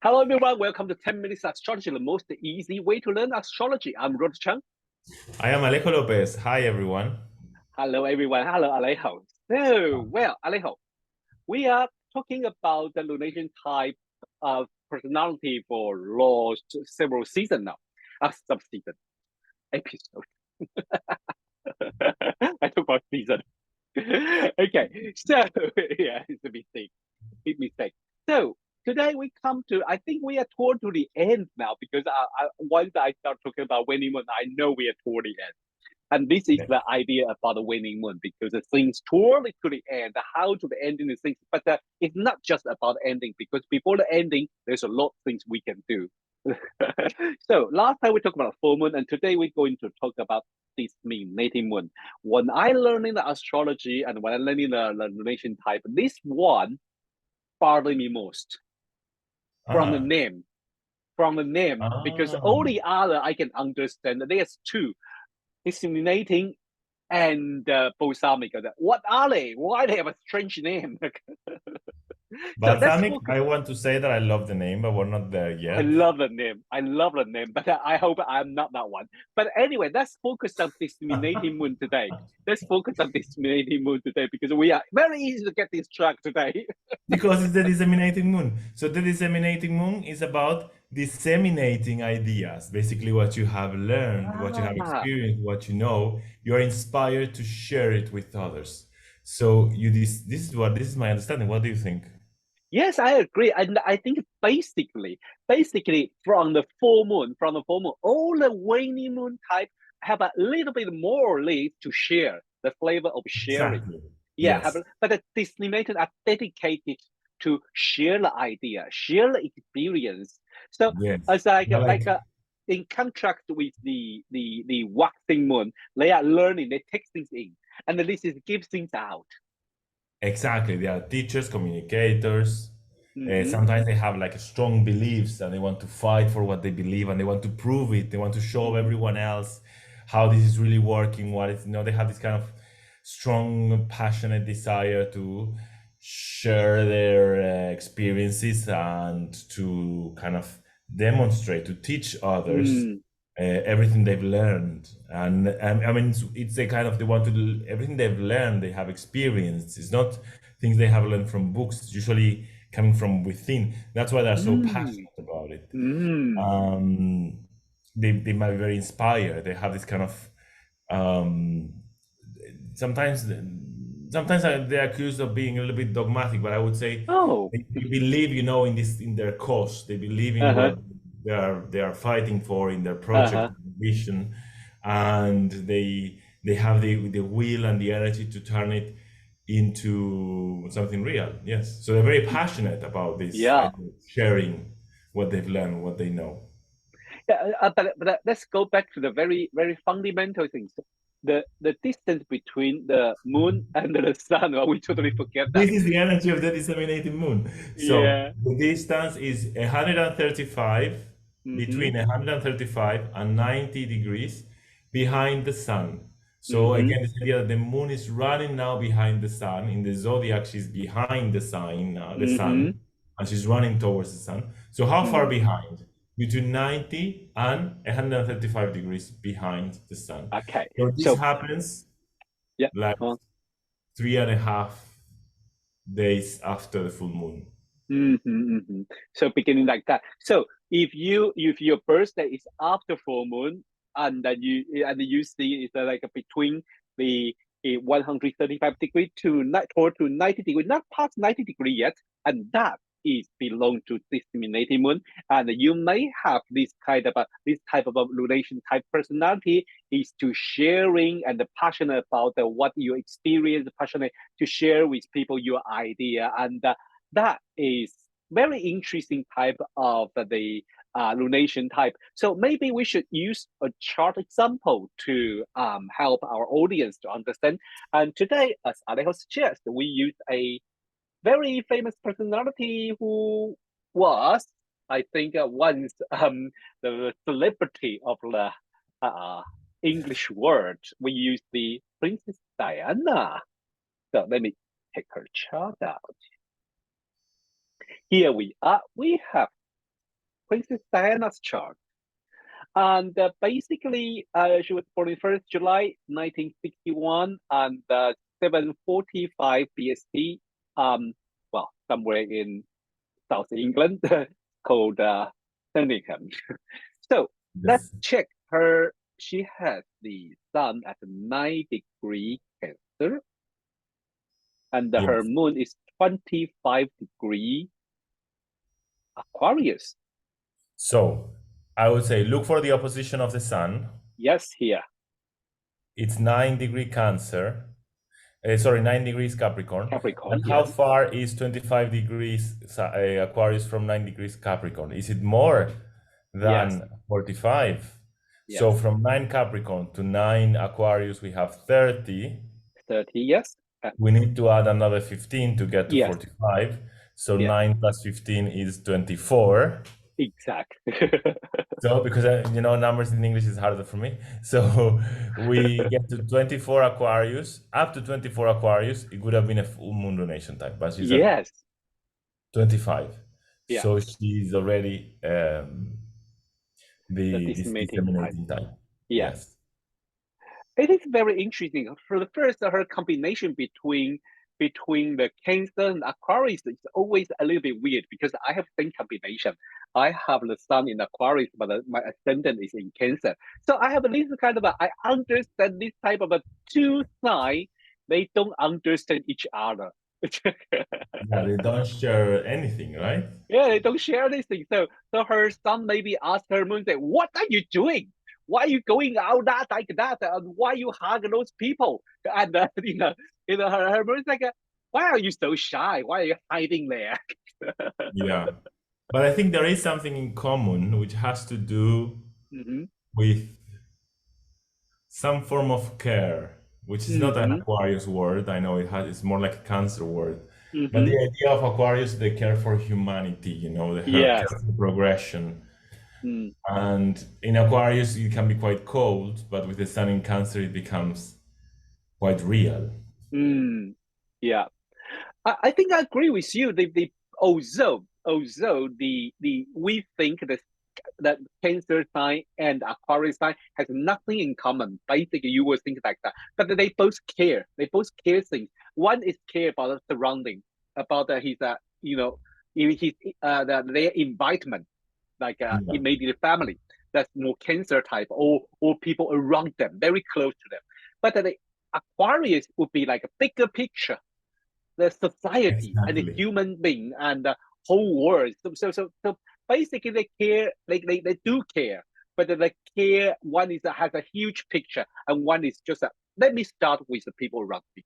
Hello, everyone. Welcome to 10 Minutes Astrology, the most easy way to learn astrology. I'm Rod Chang. I am Alejo Lopez. Hi, everyone. Hello, everyone. Hello, Alejo. So, Alejo, we are talking about the lunation type of personality for last several seasons now. Sub-season, episode. I talk about season. Okay, so, yeah, it's a mistake. Big mistake. So, today we come to, I think we are toward to the end now because once I start talking about waning moon, I know we are toward the end. And this is Yeah. the idea about the waning moon because the things toward to the end, how to the ending the things. But it's not just about ending because before the ending, there's a lot of things we can do. So last time we talked about full moon, and today we're going to talk about disseminating moon. When I learning the astrology and when I learning the lunation type, this one bothered me most from the Ah, name. From the name, because all ah. the other I can understand. There's two, disseminating and balsamic. What are they? Why they have a strange name? So let's Balsamic, focus. I want to say that I love the name, but we're not there I yet. love the name. I love the name, but I hope I'm not that one. But anyway, let's focus on disseminating moon today. Let's focus on disseminating moon today because we are very easy to get this track today. Because it's the disseminating moon. So the disseminating moon is about disseminating ideas. Basically, what you have learned, what you have Ah, experienced, what you know, you are inspired to share it with others. So this is my understanding. What do you think? yes, I agree. And I think basically from the full moon, all the waning moon type have a little bit more or less to share the flavor of sharing. Exactly. Yeah, Yes. but the disseminated are dedicated to share the idea, share the experience. So Yes. as like I like in contrast with the waxing moon, they are learning, they take things in, and this is give things out. Exactly. They are teachers, communicators. Mm-hmm. Sometimes they have like strong beliefs and they want to fight for what they believe and they want to prove it. They want to show Mm-hmm. everyone else how this is really working. What it's, they have this kind of strong, passionate desire to share their experiences and to kind of demonstrate, to teach others Mm. everything they've learned. And I mean, it's a kind of they want to everything they've learned, they have experienced. It's not things they have learned from books. It's usually coming from within. That's why they're so Mm. passionate about it. Mm. Um, they might be very inspired. They have this kind of um, sometimes they're accused of being a little bit dogmatic, but I would say Oh. they believe, in this in their cause. They believe in Uh-huh. what they are fighting for in their project Uh-huh. vision, and they have the will and the energy to turn it into something real. Yes, so they're very passionate about this Yeah. idea of sharing what they've learned, what they know. Yeah, but let's go back to the very very fundamental things. The distance between the moon and the sun. We totally forget that. This is the energy of the disseminating moon. So Yeah. the distance is 135, Mm-hmm. between 135 and 90 degrees behind the sun. So Mm-hmm. again, this idea that the moon is running now behind the sun. In the zodiac, she's behind the Mm-hmm. sun, and she's running towards the sun. So how far Mm. behind? Between 90 and 135 degrees behind the sun. Okay. So this So happens yeah. like Go on. 3.5 days after the full moon. Mm-hmm, mm-hmm. So beginning like that. So if your birthday is after full moon and you see it's like between the 135 degree to 90 degree, not past 90 degree yet, and that is belong to discriminating moon, and you may have this type of a relation type personality is to sharing and passionate about what you experience, passionate to share with people your idea and that is very interesting type of the lunation type. So maybe we should use a chart example to help our audience to understand. And today, as Alejo suggests, we use a very famous personality who was, I think, once the celebrity of the uh, English word. We use the Princess Diana. So let me take her chart out. Here we are. We have Princess Diana's chart. And basically, she was born on 1st July 1961 and 7:45 BST. Well, somewhere in South England called Dunningham. So let's Yes. check her. She has the sun at 9 degree Cancer, and her Yes. moon is 25 degree Aquarius. So I would say look for the opposition of the sun. Yes, here. It's 9 degree Cancer. Sorry, 9 degrees Capricorn. Capricorn, And how yes. far is 25 degrees Aquarius from 9 degrees Capricorn? Is it more Yes, than 45? So yes. from 9 Capricorn to 9 Aquarius, we have 30. 30, yes. We need to add another 15 to get to Yes, 45. So yes, 9 plus 15 is 24. exact. So, because numbers in English is harder for me. So we get to 24 Aquarius, up to 24 Aquarius. It would have been a full moon lunation time, but she's at Yes, 25. yeah. So she's already The this disseminating type. disseminating time. Yes. Yes. It is very interesting. For the first, her combination between the Cancer and Aquarius is always a little bit weird because I have same combination. I have the sun in Aquarius, but my ascendant is in Cancer. So I have this kind of I understand this type of a two sign. They don't understand each other. Yeah, they don't share anything, right? Yeah, they don't share anything. So her son maybe asked her moon, say, "What are you doing? Why are you going out that like that? And why you hug those people?" And her moon's like, "Why are you so shy? Why are you hiding there?" Yeah. But I think there is something in common which has to do Mm-hmm. with some form of care, which is not an Mm-hmm. Aquarius word. I know it's more like a Cancer word. But Mm-hmm. the idea of Aquarius, they care for humanity, the care Yes. for progression. Mm. And in Aquarius, it can be quite cold, but with the sun in Cancer, it becomes quite real. Mm. Yeah. I think I agree with you. The although the we think that Cancer sign and Aquarius sign has nothing in common. Basically, you would think like that, but they both care. They both care things. One is care about the surrounding, about his his their environment, like Yeah, immediate family. That's more Cancer type, or people around them, very close to them. But the Aquarius would be like a bigger picture, the society and the exactly. human being and the whole world. So basically, they care. They do care, but the care one is has a huge picture, and one is just a. Let me start with the people around me.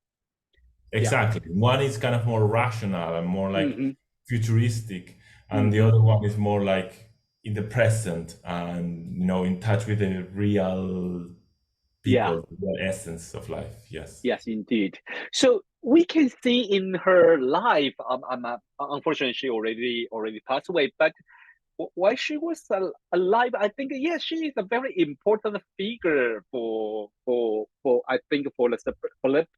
Yeah. Exactly. One is kind of more rational and more like Mm-hmm. futuristic, and the Mm-hmm. other one is more like in the present and in touch with the real Yeah. people, the real essence of life. Yes. Yes, indeed. So we can see in her life. Unfortunately, she already passed away. But while she was alive, I think yes, she is a very important figure for I think for the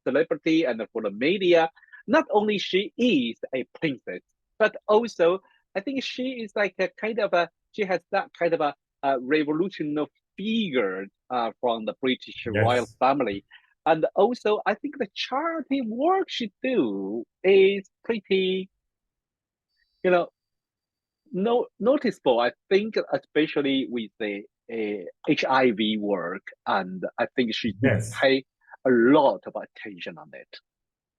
celebrity and for the media. Not only she is a princess, but also I think she is like a kind of a she has that kind of a revolutionary figure from the British royal Yes. family. And also, I think the charity work she do is pretty, you know, no noticeable. I think especially with the HIV work, and I think she do Yes. pay a lot of attention on it.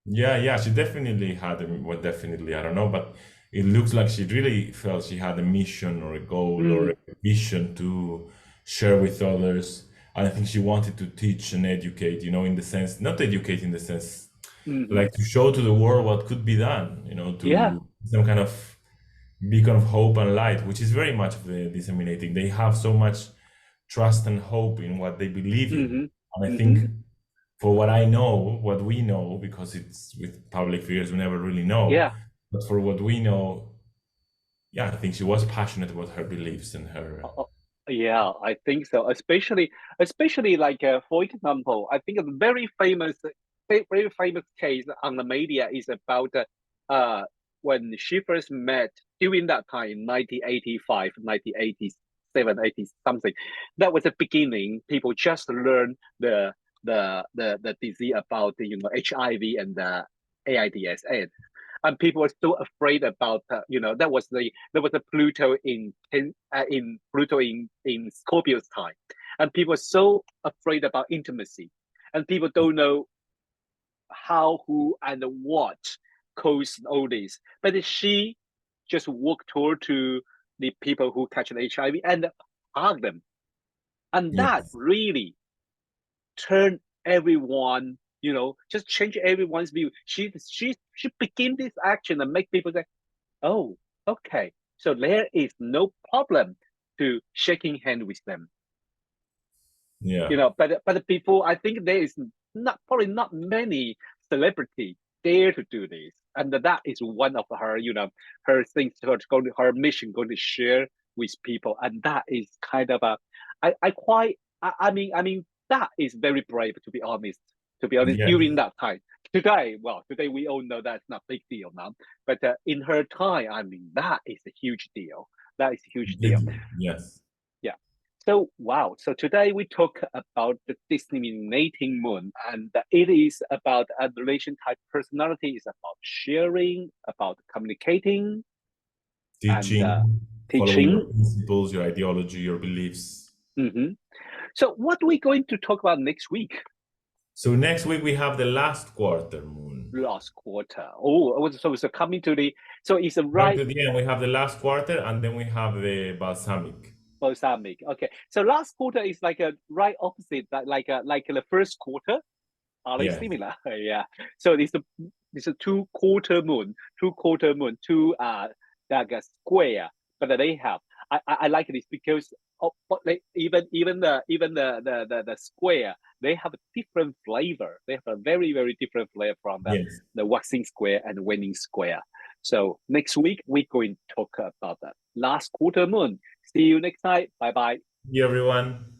Yeah, yeah, she definitely had well, definitely, I don't know, but it looks like she really felt she had a mission or a goal or a Mm, vision to share with others. And I think she wanted to teach and educate, in the sense, not educate in the sense, hmm. like to show to the world what could be done, Yeah. to some kind of beacon of hope and light, which is very much of the disseminating. They have so much trust and hope in what they believe in. Hmm. And I think Hmm. for what I know, what we know, because it's with public figures, we never really know. Yeah. But for what we know, yeah, I think she was passionate about her beliefs and her. Uh, yeah, I think so. Especially like for example, I think a very famous case on the media is about when she first met during that time, 1985, 1987, 80 something, that was the beginning. People just learned the disease about the HIV and the AIDS, and people were so afraid about that was the Pluto in Pluto in Scorpio's time, and people were so afraid about intimacy, and people don't know how, who, and what caused all this. But she just walked toward to the people who catch the HIV and hug them, and that Yes. really turned everyone, just change everyone's view. She begin this action and make people say, "Oh, okay, so there is no problem to shaking hand with them." Yeah. But before, I think there is probably not many celebrity dare to do this, and that is one of her her things, her mission going to share with people, and that is kind of a I mean that is very brave, to be honest. Yeah. During that time, today we all know that's not a big deal now, but in her time, I mean that is a huge deal. That is a huge deal. Yes. Yeah. So wow. So today we talk about the disseminating moon, and it is about a relation type personality. It's about sharing, about communicating, and Teaching, following your teaching. principles, your ideology, your beliefs. Mm-hmm. So what are we going to talk about next week? So next week we have the last quarter moon. Last quarter. Oh, so coming to the. So it's a Coming right to the end, we have the last quarter, and then we have the balsamic. balsamic. Okay. So last quarter is like a right opposite, like the first quarter. Are they Yes. similar? Yeah. So it's a two-quarter moon, two like a square, but they have. I like this because even the square, they have a different flavor. They have a very very different flavor from Yes. the waxing square and waning square. So next week we're going to talk about that last quarter moon. See you next time. Bye bye. See you, everyone.